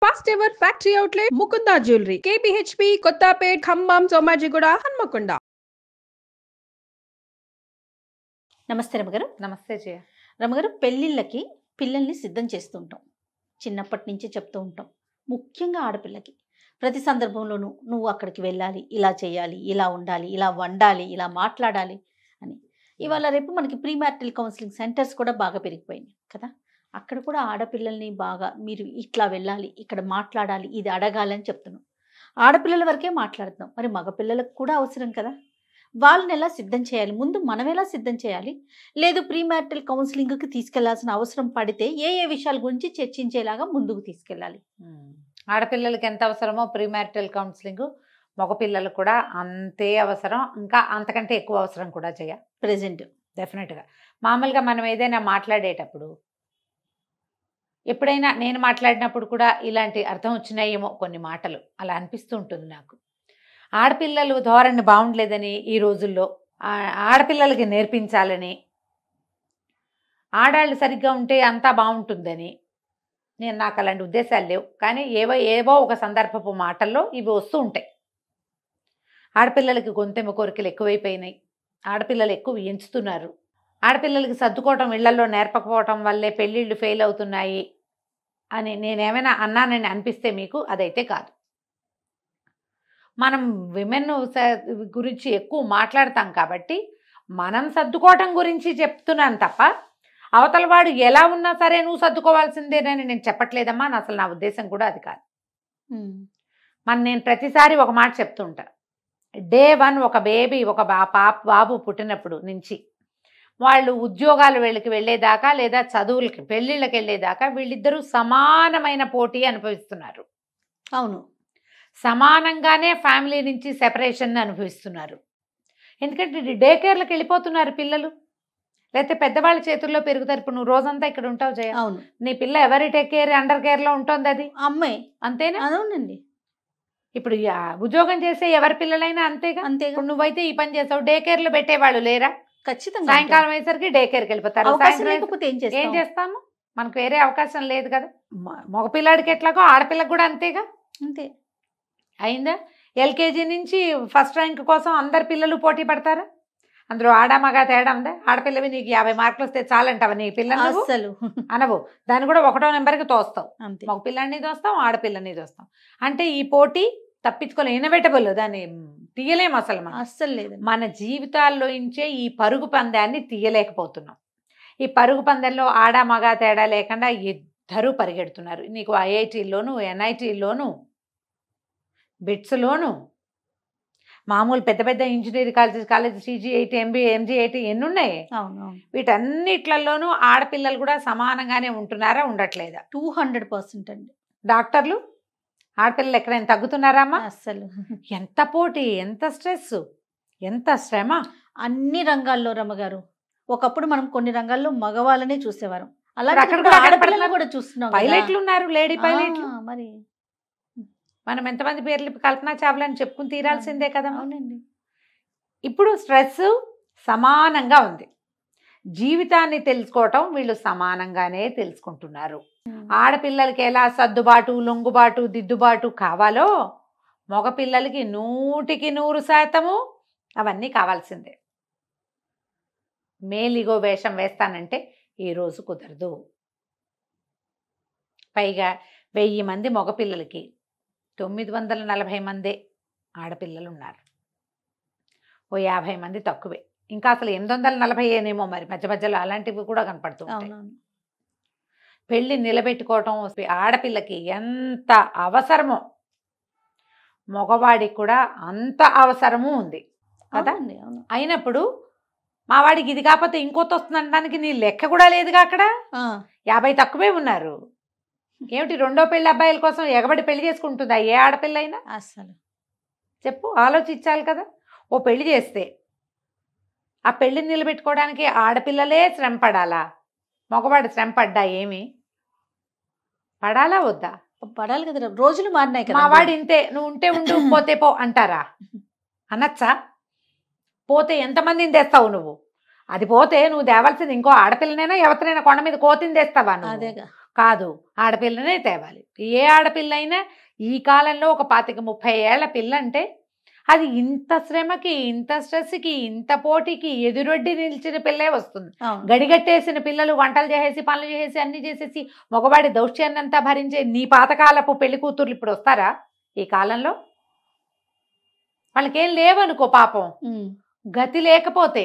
First ever factory outlet Mukunda jewellery KPHB Kothapet Khammam Somajiguda Hanamkonda. నమస్తే రమగారు. నమస్తే జయ. రమగారు, పెళ్ళిళ్ళకి పిల్లల్ని సిద్ధం చేస్తూ ఉంటాం, చిన్నప్పటి నుంచి చెప్తూ ఉంటాం. ముఖ్యంగా ఆడపిల్లకి ప్రతి సందర్భంలోనూ నువ్వు అక్కడికి వెళ్ళాలి, ఇలా చేయాలి, ఇలా ఉండాలి, ఇలా వండాలి, ఇలా మాట్లాడాలి అని. ఇవాళ రేపు మనకి ప్రీ మ్యారిటల్ కౌన్సిలింగ్ సెంటర్స్ కూడా బాగా పెరిగిపోయినాయి కదా. అక్కడ కూడా ఆడపిల్లల్ని బాగా మీరు ఇట్లా వెళ్ళాలి, ఇక్కడ మాట్లాడాలి, ఇది అడగాలి అని చెప్తున్నాం. ఆడపిల్లల వరకే మాట్లాడుతున్నాం, మరి మగపిల్లలకు కూడా అవసరం కదా. వాళ్ళని ఎలా సిద్ధం చేయాలి, ముందు మనం ఎలా సిద్ధం చేయాలి, లేదు ప్రీ మ్యారిటల్ కౌన్సిలింగ్కి తీసుకెళ్లాల్సిన అవసరం పడితే ఏ ఏ విషయాల గురించి చర్చించేలాగా ముందుకు తీసుకెళ్ళాలి? ఆడపిల్లలకి ఎంత అవసరమో ప్రీ మ్యారిటల్ కౌన్సిలింగ్ మగపిల్లలకు కూడా అంతే అవసరం, ఇంకా అంతకంటే ఎక్కువ అవసరం కూడా చేయ ప్రెజెంట్. డెఫినెట్గా మామూలుగా మనం ఏదైనా మాట్లాడేటప్పుడు ఎప్పుడైనా నేను మాట్లాడినప్పుడు కూడా ఇలాంటి అర్థం వచ్చినాయేమో కొన్ని మాటలు అలా అనిపిస్తూ ఉంటుంది నాకు. ఆడపిల్లలు ధోరణి బాగుండలేదని ఈ రోజుల్లో ఆడపిల్లలకి నేర్పించాలని, ఆడాళ్ళు సరిగ్గా ఉంటే అంతా బాగుంటుందని నాకు అలాంటి ఉద్దేశాలు లేవు. కానీ ఏవో ఒక సందర్భపు మాటల్లో ఇవి వస్తూ ఉంటాయి. ఆడపిల్లలకి గొంతెమ్మ కోరికలు ఎక్కువైపోయినాయి, ఆడపిల్లలు ఎక్కువ ఎంచుతున్నారు, ఆడపిల్లలకి సర్దుకోవటం ఇళ్లలో నేర్పకపోవటం వల్లే పెళ్ళిళ్ళు ఫెయిల్ అవుతున్నాయి అని నేనేమైనా అన్నానని అనిపిస్తే మీకు అదైతే కాదు. మనం విమెన్ గురించి ఎక్కువ మాట్లాడతాం కాబట్టి మనం సర్దుకోవటం గురించి చెప్తున్నాను తప్ప అవతల వాడు ఎలా ఉన్నా సరే నువ్వు సర్దుకోవాల్సిందేనని నేను చెప్పట్లేదమ్మా. అసలు నా ఉద్దేశం కూడా అది కాదు. నేను ప్రతిసారి ఒక మాట చెప్తుంటా. డే 1 ఒక బేబీ ఒక బాబు పుట్టినప్పుడు నుంచి వాళ్ళు ఉద్యోగాలు వెళ్ళేదాకా లేదా చదువులకి పెళ్ళిళ్ళకి వెళ్ళేదాకా వీళ్ళిద్దరూ సమానమైన పోటీ అనుభవిస్తున్నారు. అవును, సమానంగానే ఫ్యామిలీ నుంచి సెపరేషన్ అనుభవిస్తున్నారు. ఎందుకంటే డే కేర్లకు వెళ్ళిపోతున్నారు పిల్లలు, లేకపోతే పెద్దవాళ్ళ చేతుల్లో పెరుగుతారు. ఇప్పుడు నువ్వు రోజంతా ఇక్కడ ఉంటావు జయ, అవును. నీ పిల్ల ఎవరి టేక్ కేర్ అండర్ కేర్లో ఉంటుంది? అది అమ్మాయి అంతేనా? అవునండి. ఇప్పుడు ఉద్యోగం చేసే ఎవరి పిల్లలైనా అంతేగా. ఇప్పుడు నువ్వైతే ఈ పని చేసావు, డే కేర్లో పెట్టేవాళ్ళు లేరా? ఖచ్చితంగా. సాయంకాలం అయ్యేసరికి డే కేర్కి వెళ్ళిపోతారు. ఏం చేస్తాము, మనకు వేరే అవకాశం లేదు కదా. మగపిల్లాడికి ఎట్లాగో ఆడపిల్లకి కూడా అంతేగా. అంతే అయిందా? ఎల్కేజీ నుంచి ఫస్ట్ ర్యాంక్ కోసం అందరు పిల్లలు పోటీ పడతారా? అందులో ఆడమగా తేడా ఉందా? ఆడపిల్లవి నీకు 50 మార్కులు వస్తే చాలంటావా నీ పిల్లలు? అసలు అనవు. దాన్ని కూడా 1వ నెంబర్కి తోస్తావు. అంతే, మగ పిల్లాడిని తోస్తావు, ఆడపిల్లని తోస్తావు. అంటే ఈ పోటీ తప్పించుకోలే, ఇన్ఎవిటబుల్, దాన్ని తీయలేము అసలు. మనం అస్సలు లేదు. మన జీవితాల్లో ఇంచే ఈ పరుగు పందాన్ని తీయలేకపోతున్నాం. ఈ పరుగు పందెంలో ఆడ మగ తేడా లేకుండా ఇద్దరూ పరిగెడుతున్నారు. నీకు ఐఐటీలోను, ఎన్ఐటీలోను, బిట్స్లోను, మామూలు పెద్ద పెద్ద engineering college CG8 MBA MG8 ఎన్ని ఉన్నాయి? వీటన్నిట్లలోనూ ఆడపిల్లలు కూడా సమానంగానే ఉంటున్నారా, ఉండట్లేదా? 200% అండి. డాక్టర్లు ఆడపిల్లలు ఎక్కడైనా తగ్గుతున్నారమ్మా? అస్సలు. ఎంత పోటీ, ఎంత స్ట్రెస్, ఎంత శ్రమ అన్ని రంగాల్లో రమ్మగారు. ఒకప్పుడు మనం కొన్ని రంగాల్లో మగవాళ్ళనే చూసేవారం, అలా ఆడపిల్లలు కూడా చూస్తున్నాం. పైలట్లు ఉన్నారు, లేడీ పైలట్లు. మరి మనం ఎంతమంది పేర్లు కల్పనా చావ్లా అని చెప్పుకుని తీరాల్సిందే కదా. అవునండి. ఇప్పుడు స్ట్రెస్ సమానంగా ఉంది. జీవితాన్ని తెలుసుకోవటం వీళ్ళు సమానంగానే తెలుసుకుంటున్నారు. ఆడపిల్లలకి ఎలా సర్దుబాటు, లొంగుబాటు, దిద్దుబాటు కావాలో మగపిల్లలకి 100% అవన్నీ కావాల్సిందే. మేలిగో వేషం వేస్తానంటే ఈరోజు కుదరదు. పైగా 1000 మంది మగపిల్లలకి 940 మందే ఆడపిల్లలు ఉన్నారు. ఓ 50 మంది తక్కువే. ఇంకా అసలు 840 ఏనేమో మరి మధ్య మధ్యలో అలాంటివి కూడా కనపడుతూ ఉంటాయి. పెళ్ళి నిలబెట్టుకోవటం ఆడపిల్లకి ఎంత అవసరమో మగవాడికి కూడా అంత అవసరము ఉంది కదా. అయినప్పుడు మా వాడికి ఇది కాకపోతే ఇంకోటి వస్తుందనడానికి నీ లెక్క కూడా లేదుగా. అక్కడ 50 తక్కువే ఉన్నారు. ఏమిటి, 2వ పెళ్లి అబ్బాయిల కోసం ఎగబడి పెళ్లి చేసుకుంటుందా ఏ ఆడపిల్ల అయినా? అసలు చెప్పు, ఆలోచించాలి కదా. ఓ పెళ్లి చేస్తే ఆ పెళ్లిని నిలబెట్టుకోవడానికి ఆడపిల్లలే శ్రమ పడాలా? మగవాడు శ్రమ పడ్డా ఏమి పడాలా వద్దా? పడాలి కదా. రోజులు మారినాయి కదా. మా వాడు ఇంతే, నువ్వు ఉంటే ఉండు పోతే పో అంటారా? అనొచ్చా? పోతే ఎంతమందిని తెస్తావు నువ్వు? అది పోతే నువ్వు తేవాల్సింది ఇంకో ఆడపిల్లనైనా ఎవరినైనా కొండ మీద కోతిని తెస్తావా? నువ్వు కాదు, ఆడపిల్లనే తేవాలి. ఏ ఆడపిల్ల అయినా ఈ కాలంలో ఒక 25-30 ఏళ్ల పిల్ల అంటే అది ఇంత శ్రమకి, ఇంత స్ట్రెస్కి, ఇంత పోటీకి ఎదురొడ్డి నిలిచిన పిల్లే వస్తుంది. గడిగట్టేసిన పిల్లలు వంటలు చేసేసి, పనులు చేసేసి, అన్ని చేసేసి, మగవాడి దౌష్ట్యాన్నంతా భరించే నీ పాతకాలపు పెళ్లి కూతుర్లు ఇప్పుడు వస్తారా ఈ కాలంలో? వాళ్ళకేం లేవనుకో పాపం, గతి లేకపోతే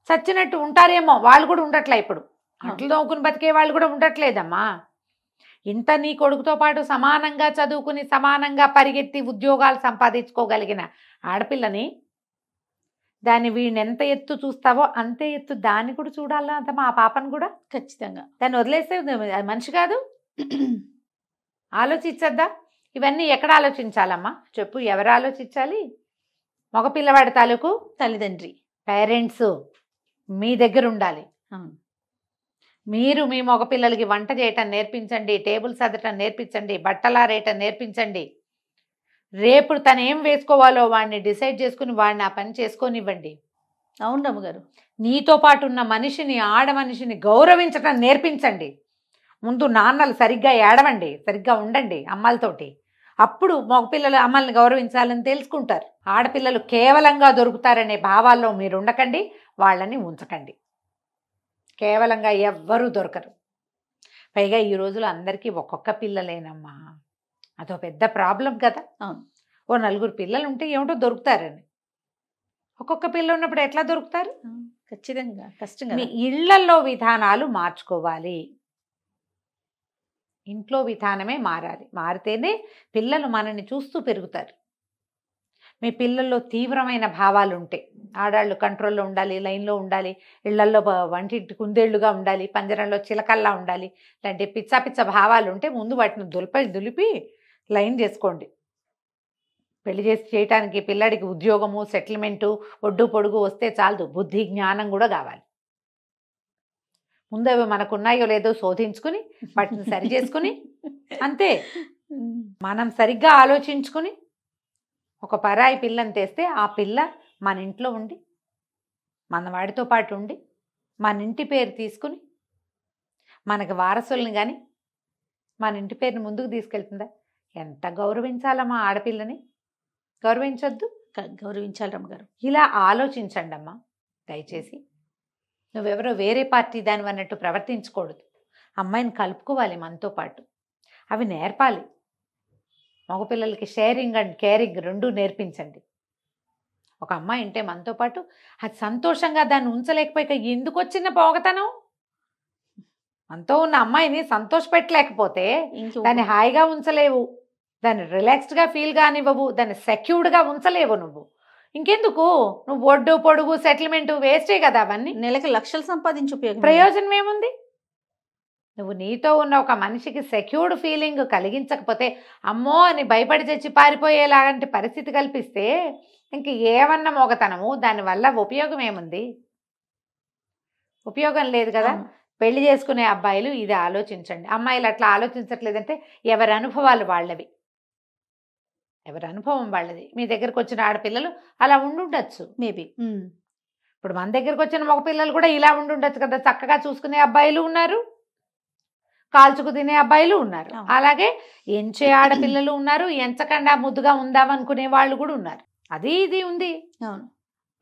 చచ్చినట్టు ఉంటారేమో, వాళ్ళు కూడా ఉండట్లే. ఇప్పుడు అంట్లు తోముకుని బతికే వాళ్ళు కూడా ఉండట్లేదమ్మా. ఇంత నీ కొడుకుతో పాటు సమానంగా చదువుకుని, సమానంగా పరిగెత్తి ఉద్యోగాలు సంపాదించుకోగలిగిన ఆడపిల్లని, దాన్ని వీడిని ఎంత ఎత్తు చూస్తావో అంతే ఎత్తు దాన్ని కూడా చూడాలా అంతమా, ఆ పాపను కూడా. ఖచ్చితంగా దాన్ని వదిలేస్తే అది మనిషి కాదు. ఆలోచించద్దా? ఇవన్నీ ఎక్కడ ఆలోచించాలమ్మా చెప్పు? ఎవరు ఆలోచించాలి? మగ పిల్లవాడి తాలూకు తల్లిదండ్రి, పేరెంట్స్ మీ దగ్గర ఉండాలి. మీరు మీ మగ పిల్లలకి వంట చేయటం నేర్పించండి, టేబుల్ సర్దటం నేర్పించండి, బట్టలారేయటం నేర్పించండి. రేపు తను ఏం వేసుకోవాలో వాడిని డిసైడ్ చేసుకుని వాడిని ఆ పని చేసుకొనివ్వండి. అవును రమ్మగారు. నీతో పాటు ఉన్న మనిషిని, ఆడ మనిషిని గౌరవించటం నేర్పించండి. ముందు నాన్నలు సరిగ్గా ఏడవండి, సరిగ్గా ఉండండి అమ్మలతోటి. అప్పుడు మగపిల్లలు అమ్మల్ని గౌరవించాలని తెలుసుకుంటారు. ఆడపిల్లలు కేవలంగా దొరుకుతారనే భావాల్లో మీరు ఉండకండి, వాళ్ళని ఉంచకండి. కేవలంగా ఎవ్వరూ దొరకరు. పైగా ఈ రోజులు అందరికీ ఒక్కొక్క పిల్లలేనమ్మా, అదో పెద్ద ప్రాబ్లం కదా. ఓ 4 పిల్లలు ఉంటే ఏమిటో దొరుకుతారని. ఒక్కొక్క పిల్ల ఉన్నప్పుడు ఎట్లా దొరుకుతారు? ఖచ్చితంగా కష్టంగా. మీ ఇళ్లల్లో విధానాలు మార్చుకోవాలి. ఇంట్లో విధానమే మారాలి. మారితేనే పిల్లలు మనల్ని చూస్తూ పెరుగుతారు. మీ పిల్లల్లో తీవ్రమైన భావాలు ఉంటాయి. ఆడాళ్ళు కంట్రోల్లో ఉండాలి, లైన్లో ఉండాలి, ఇళ్లల్లో వంటింటి కుందేళ్లుగా ఉండాలి, పంజరంలో చిలకల్లా ఉండాలి, ఇలాంటి పిచ్చ పిచ్చ భావాలు ఉంటే ముందు వాటిని దులిపి లైన్ చేసుకోండి. పెళ్లి చేసి చేయటానికి పిల్లాడికి ఉద్యోగము, సెటిల్మెంటు, ఒడ్డు పొడుగు వస్తే చాలదు, బుద్ధి జ్ఞానం కూడా కావాలి. ముందు అవి మనకున్నాయో లేదో శోధించుకుని వాటిని సరి చేసుకుని, అంతే. మనం సరిగ్గా ఆలోచించుకుని ఒక పరాయి పిల్లని తెస్తే ఆ పిల్ల మన ఇంట్లో ఉండి, మన వాడితో పాటు ఉండి, మన ఇంటి పేరు తీసుకుని మనకు వారసుల్ని కానీ మన ఇంటి పేరుని ముందుకు తీసుకెళ్తుందా? ఎంత గౌరవించాలమ్మా ఆడపిల్లని, గౌరవించొద్దు? గౌరవించాలి రమ్మగారు. ఇలా ఆలోచించండి అమ్మా దయచేసి. నువ్వెవరో వేరే పార్టీ దాని అన్నట్టు ప్రవర్తించకూడదు. అమ్మాయిని కలుపుకోవాలి మనతో పాటు, అవి నేర్పాలి. మగపిల్లలకి షేరింగ్ అండ్ కేరింగ్ 2 నేర్పించండి. ఒక అమ్మాయి ఉంటే మనతో పాటు అది సంతోషంగా దాన్ని ఉంచలేకపోయి ఎందుకు వచ్చిన పోగతనం? మనతో ఉన్న అమ్మాయిని సంతోషపెట్టలేకపోతే దాన్ని హాయిగా ఉంచలేవు, దాన్ని రిలాక్స్డ్గా ఫీల్ కానివ్వవు, దాన్ని సెక్యూర్డ్గా ఉంచలేవు. నువ్వు ఇంకెందుకు? నువ్వు ఒడ్డు పొడుగు సెటిల్మెంట్ వేస్టే కదా. అవన్నీ నెలకి లక్షలు సంపాదించు ప్రయోజనం ఏముంది? నువ్వు నీతో ఉన్న ఒక మనిషికి సెక్యూర్డ్ ఫీలింగ్ కలిగించకపోతే, అమ్మో అని భయపడి చచ్చి పారిపోయేలాంటి పరిస్థితి కల్పిస్తే ఇంక ఏమన్నా మోగతనము, దానివల్ల ఉపయోగం ఏముంది? ఉపయోగం లేదు కదా. పెళ్లి చేసుకునే అబ్బాయిలు ఇది ఆలోచించండి. అమ్మాయిలు అట్లా ఆలోచించట్లేదంటే ఎవరి అనుభవాలు వాళ్ళవి, ఎవరి అనుభవం వాళ్ళది. మీ దగ్గరకు వచ్చిన ఆడపిల్లలు అలా ఉండుండొచ్చు మేబీ. ఇప్పుడు మన దగ్గరకు వచ్చిన మగ పిల్లలు కూడా ఇలా ఉండుండొచ్చు కదా. చక్కగా చూసుకునే అబ్బాయిలు ఉన్నారు, కాల్చుకు తినే అబ్బాయిలు ఉన్నారు, అలాగే ఎంచే ఆడపిల్లలు ఉన్నారు, ఎంచకుండా ముద్దుగా ఉందామనుకునే వాళ్ళు కూడా ఉన్నారు. అది ఇది ఉంది.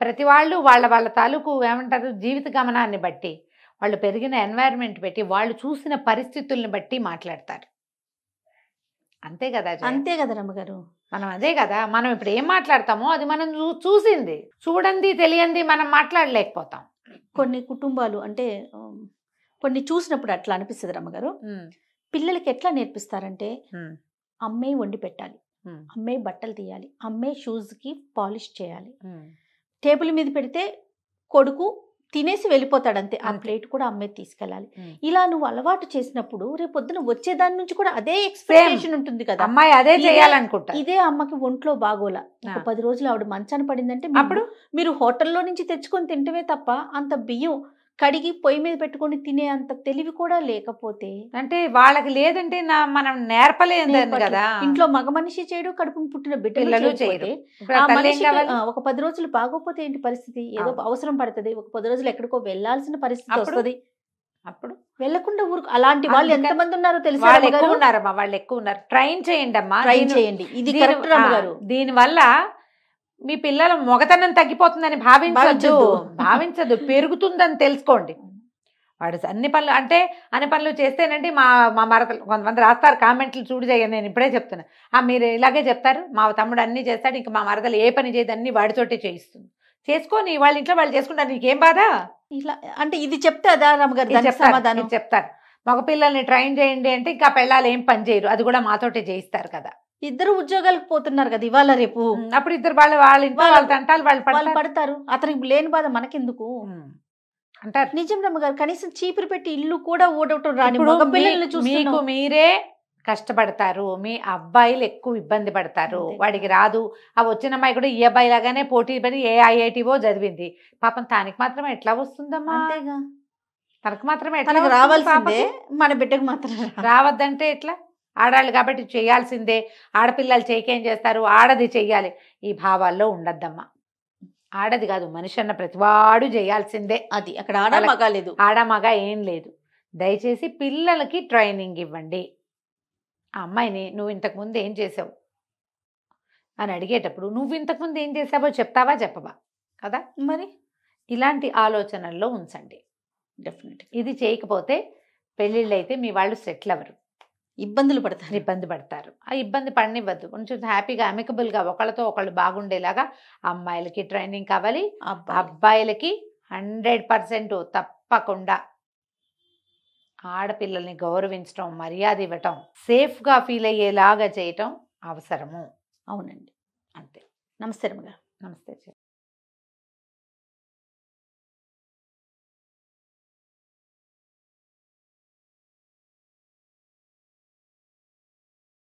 ప్రతి వాళ్ళు వాళ్ళ తాలూకు ఏమంటారు జీవిత గమనాన్ని బట్టి, వాళ్ళు పెరిగిన ఎన్వైరన్మెంట్ బట్టి, వాళ్ళు చూసిన పరిస్థితుల్ని బట్టి మాట్లాడతారు. అంతే కదా. అంతే కదా రమ్మగారు. మనం అదే కదా, మనం ఇప్పుడు ఏం మాట్లాడతామో అది మనం చూసింది, చూడండి తెలియంది మనం మాట్లాడలేకపోతాం. కొన్ని కుటుంబాలు అంటే కొన్ని చూసినప్పుడు అట్లా అనిపిస్తుంది రమ్మగారు. పిల్లలకి ఎట్లా నేర్పిస్తారంటే, అమ్మే వండి పెట్టాలి, అమ్మే బట్టలు తీయాలి, అమ్మే షూస్కి పాలిష్ చేయాలి, టేబుల్ మీద పెడితే కొడుకు తినేసి వెళ్ళిపోతాడు అంతే, ఆ ప్లేట్ కూడా అమ్మే తీసుకెళ్ళాలి. ఇలా నువ్వు అలవాటు చేసినప్పుడు రేపు పొద్దున వచ్చేదాని నుంచి కూడా అదే ఎక్స్పెక్టేషన్ ఉంటుంది కదా. అమ్మాయి అదే చేయాలనుకుంటా. ఇదే అమ్మకి ఒంట్లో బాగోలా, ఒక 10 రోజులు ఆవిడ మంచాన పడిందంటే అప్పుడు మీరు హోటల్లో నుంచి తెచ్చుకొని తింటమే తప్ప అంత బియ్యం కడిగి పొయ్యి మీద పెట్టుకొని తినే అంత తెలివి కూడా లేకపోతే, అంటే వాళ్ళకి లేదంటే మనం నేర్పలేదు కదా. ఇంట్లో మగ మనిషి చేయడు, కడుపును పుట్టిన బిడ్డలు చేయడు. ఒక 10 రోజులు బాగోపోతే ఏంటి పరిస్థితి? ఏదో అవసరం పడుతుంది, ఒక 10 రోజులు ఎక్కడికో వెళ్లాల్సిన పరిస్థితి వస్తుంది. అప్పుడు వెళ్ళకుండా ఊరుకు అలాంటి వాళ్ళు అందుకని ఎంతమంది ఉన్నారో తెలుసా వాళ్ళు ఎక్కువ రమ్మగారు? ఉన్నారమ్మా, వాళ్ళు ఎక్కువ ఉన్నారు. ట్రైన్ చేయండి అమ్మా. ట్రై చేయండి, ఇది కరెక్ట్ రమ్మగారు. దీనివల్ల మీ పిల్లల మొగతనం తగ్గిపోతుందని భావించద్దు, భావించదు, పెరుగుతుందని తెలుసుకోండి. వాడు అన్ని పనులు అంటే అన్ని పనులు చేస్తేనండి మా మా మరదలు కొంతమంది రాస్తారు కామెంట్లు చూడు చేయని, నేను ఇప్పుడే చెప్తున్నా. మీరు ఇలాగే చెప్తారు, మా తమ్ముడు అన్నీ చేస్తాడు, ఇంకా మా మరదలు ఏ పని చేయదు, అన్ని వాడితోటే చేయిస్తుంది. చేసుకొని వాళ్ళ ఇంట్లో వాళ్ళు చేసుకుంటారు, నీకేం బాధ? ఇలా అంటే ఇది చెప్తే అదా రమ్మగారు దానికి చెప్తారు, సమాధానం? ఇది చెప్తారు. మగ పిల్లల్ని ట్రైన్ చేయండి అంటే ఇంకా పెళ్ళాలు ఏం పని చేయరు, అది కూడా మాతోటే చేయిస్తారు కదా. ఇద్దరు ఉద్యోగాలకు పోతున్నారు కదా ఇవాళ రేపు, అప్పుడు ఇద్దరు వాళ్ళ ఇంట్లో వాళ్ళ తంటాలు వాళ్ళు వాళ్ళు పడతారు. అతనికి లేని బాధ మనకెందుకు అంటారు. నిజం రమ్మగారు. కనీసం చీపురు పెట్టి ఇల్లు కూడా ఓడవటం రాని ఇప్పుడు మగ పిల్లల్ని మీకు చూస్తున్నాం. మీరే కష్టపడతారు, మీ అబ్బాయిలు ఎక్కువ ఇబ్బంది పడతారు, అంతే. వాడికి రాదు. ఆ వచ్చిన అమ్మాయి కూడా ఈ అబ్బాయి లాగానే పోటీ పడి ఏ ఐఐటివో చదివింది, పాపం తనకి మాత్రం ఎట్లా వస్తుందమ్మా? అంతేగా, తనకు మాత్రం ఎట్లా తనకు వస్తుంది రావాల్సిందే, పాపకి? మన బిడ్డకు మాత్రం రావద్దంటే ఎట్లా? ఆడాళ్ళు కాబట్టి చేయాల్సిందే, ఆడపిల్లలు చేయకేం చేస్తారు, ఆడది చెయ్యాలి, ఈ భావాల్లో ఉండద్దమ్మా. ఆడది కాదు, మనిషి అన్న ప్రతివాడు చేయాల్సిందే. అది అక్కడ ఆడ మగ లేదు, ఆడ మగ ఏం లేదు. దయచేసి పిల్లలకి ట్రైనింగ్ ఇవ్వండి. ఆ అమ్మాయిని నువ్వు ఇంతకుముందు ఏం చేసావు అని అడిగేటప్పుడు నువ్వు ఇంతకుముందు ఏం చేసావో చెప్తావా చెప్పవా కదా? మరి ఇలాంటి ఆలోచనల్లో ఉంచండి. డెఫినెట్ ఇది చేయకపోతే పెళ్ళిళ్ళు అయితే మీ వాళ్ళు సెటిల్ అవ్వరు, ఇబ్బందులు పడతారు. ఇబ్బంది పడతారు. ఆ ఇబ్బంది పడనివ్వద్దు, కొంచెం హ్యాపీగా అమికబుల్గా ఒకళ్ళతో ఒకళ్ళు బాగుండేలాగా అమ్మాయిలకి ట్రైనింగ్ కావాలి, అబ్బాయిలకి 100% తప్పకుండా ఆడపిల్లల్ని గౌరవించడం, మర్యాద ఇవ్వటం, సేఫ్గా ఫీల్ అయ్యేలాగా చేయటం అవసరము. అవునండి. అంతే. నమస్తే రమ్మగారు. నమస్తే.